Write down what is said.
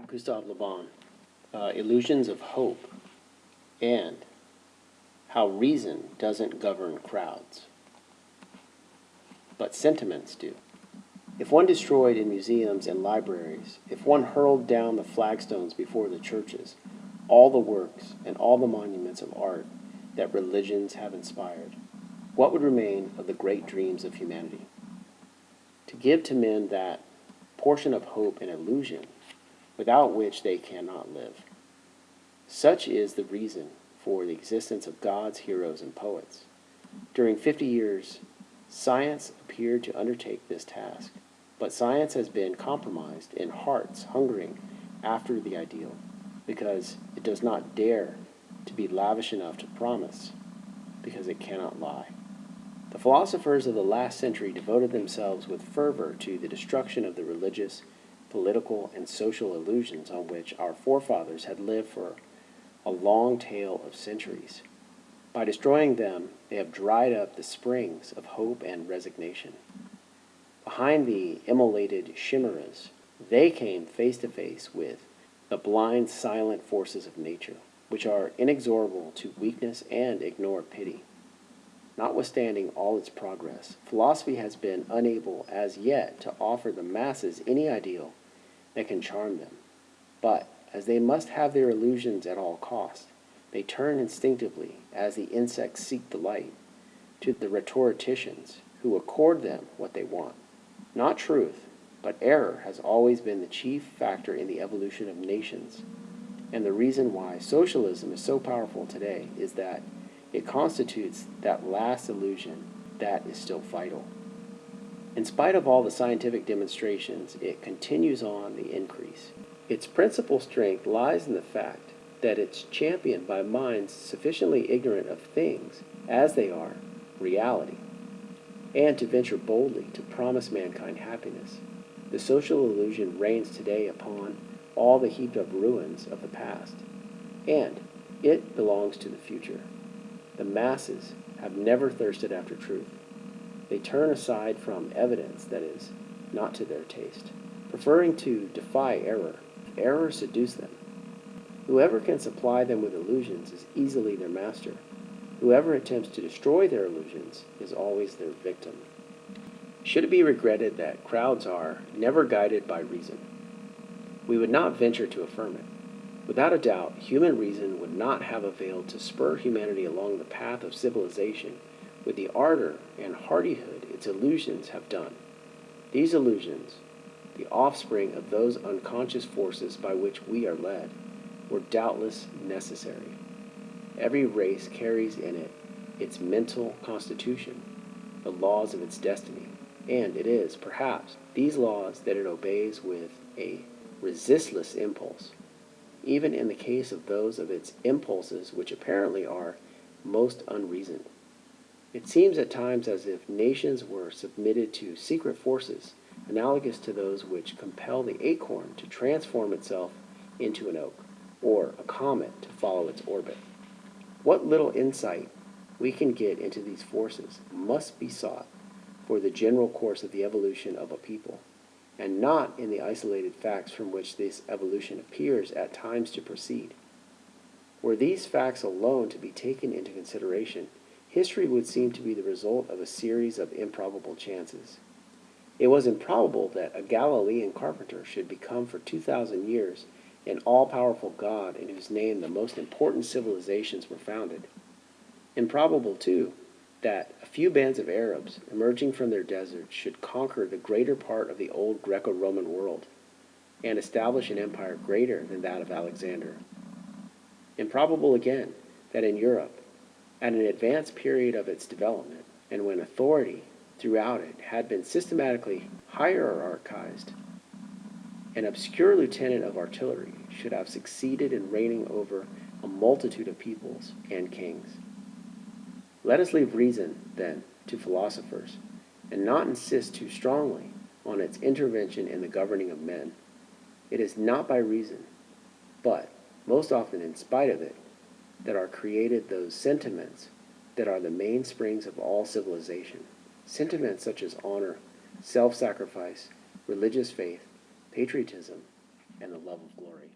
Gustave Le Bon, Illusions of Hope, and How Reason Doesn't Govern Crowds, but Sentiments Do. If one destroyed in museums and libraries, if one hurled down the flagstones before the churches, all the works and all the monuments of art that religions have inspired, what would remain of the great dreams of humanity? To give to men that portion of hope and illusion without which they cannot live. Such is the reason for the existence of God's heroes and poets. During 50 years, science appeared to undertake this task, but science has been compromised in hearts hungering after the ideal, because it does not dare to be lavish enough to promise, because it cannot lie. The philosophers of the last century devoted themselves with fervor to the destruction of the religious, political, and social illusions on which our forefathers had lived for a long tale of centuries. By destroying them, they have dried up the springs of hope and resignation. Behind the immolated chimeras, they came face to face with the blind, silent forces of nature, which are inexorable to weakness and ignore pity. Notwithstanding all its progress, philosophy has been unable as yet to offer the masses any ideal that can charm them. But, as they must have their illusions at all costs, they turn instinctively, as the insects seek the light, to the rhetoricians who accord them what they want. Not truth, but error has always been the chief factor in the evolution of nations, and the reason why socialism is so powerful today is that it constitutes that last illusion that is still vital. In spite of all the scientific demonstrations, it continues on the increase. Its principal strength lies in the fact that it's championed by minds sufficiently ignorant of things as they are, reality, and to venture boldly to promise mankind happiness. The social illusion reigns today upon all the heaped up ruins of the past, and it belongs to the future. The masses have never thirsted after truth. They turn aside from evidence that is not to their taste, preferring to defy error. Error seduces them. Whoever can supply them with illusions is easily their master. Whoever attempts to destroy their illusions is always their victim. Should it be regretted that crowds are never guided by reason? We would not venture to affirm it. Without a doubt, human reason would not have availed to spur humanity along the path of civilization with the ardor and hardihood its illusions have done. These illusions, the offspring of those unconscious forces by which we are led, were doubtless necessary. Every race carries in it its mental constitution, the laws of its destiny, and it is, perhaps, these laws that it obeys with a resistless impulse, even in the case of those of its impulses which apparently are most unreasoned. It seems at times as if nations were submitted to secret forces analogous to those which compel the acorn to transform itself into an oak, or a comet to follow its orbit. What little insight we can get into these forces must be sought for the general course of the evolution of a people, and not in the isolated facts from which this evolution appears at times to proceed. Were these facts alone to be taken into consideration, history would seem to be the result of a series of improbable chances. It was improbable that a Galilean carpenter should become for 2,000 years an all-powerful God in whose name the most important civilizations were founded. Improbable, too, that a few bands of Arabs, emerging from their deserts, should conquer the greater part of the old Greco-Roman world and establish an empire greater than that of Alexander. Improbable again that in Europe, at an advanced period of its development, and when authority throughout it had been systematically hierarchized, an obscure lieutenant of artillery should have succeeded in reigning over a multitude of peoples and kings. Let us leave reason, then, to philosophers, and not insist too strongly on its intervention in the governing of men. It is not by reason, but, most often in spite of it, that are created those sentiments that are the mainsprings of all civilization. Sentiments such as honor, self-sacrifice, religious faith, patriotism, and the love of glory.